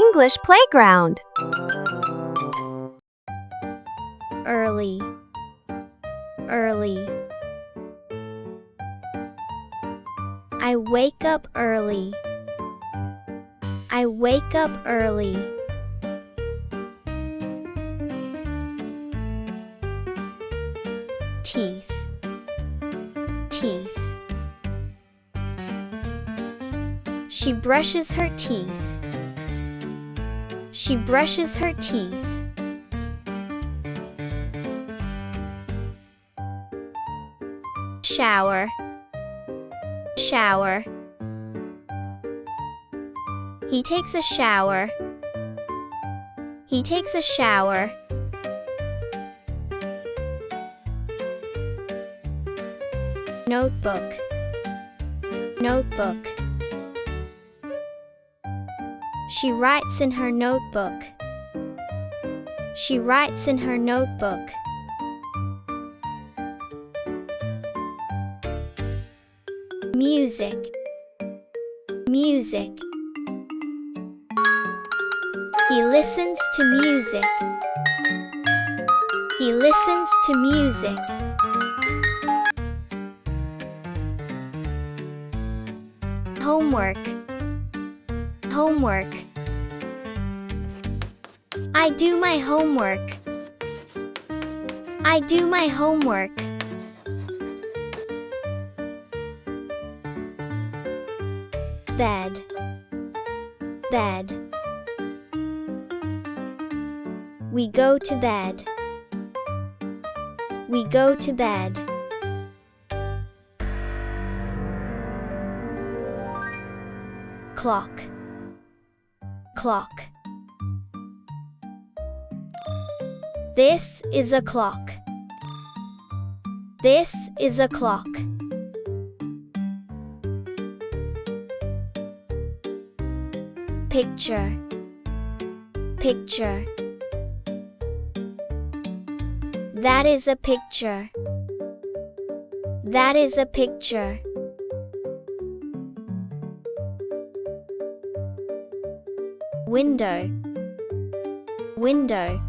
English playground. Early, early. I wake up early. I wake up early. Teeth, teeth. She brushes her teeth. She brushes her teeth. Shower, shower. He takes a shower. He takes a shower. Notebook, notebook. She writes in her notebook. She writes in her notebook. Music, music. He listens to music. He listens to music. Homework, homework. I do my homework. I do my homework. Bed, bed. We go to bed. We go to bed. Clock, clock. This is a clock. This is a clock. Picture, picture. That is a picture. That is a picture. Window, window.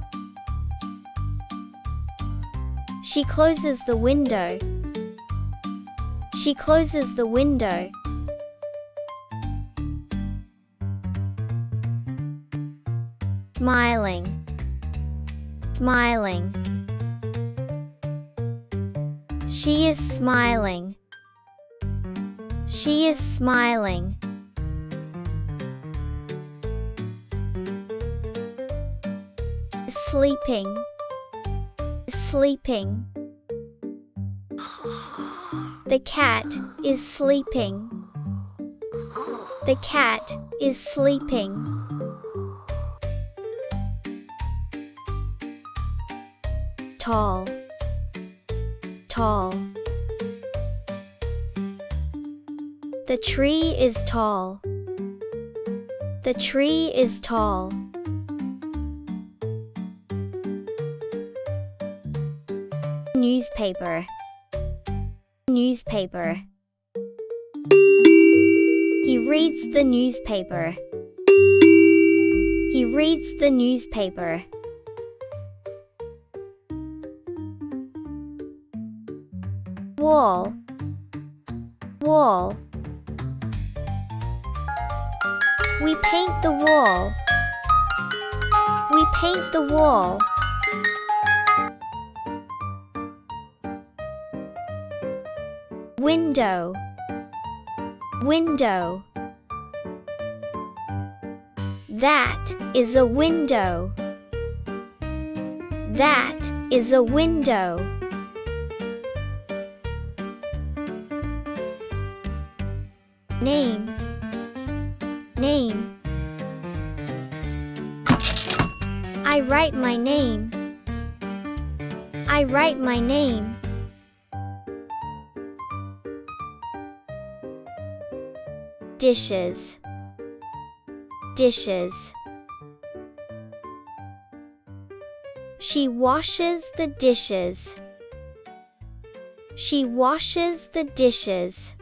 She closes the window. She closes the window. Smiling, smiling. She is smiling. She is smiling. Sleeping, sleeping. The cat is sleeping. The cat is sleeping. Tall, tall. The tree is tall. The tree is tall. Newspaper, newspaper. He reads the newspaper. He reads the newspaper. Wall, wall. We paint the wall. We paint the wall. Window, window. That is a window. That is a window. Name, name. I write my name. I write my name. Dishes, dishes. She washes the dishes. She washes the dishes.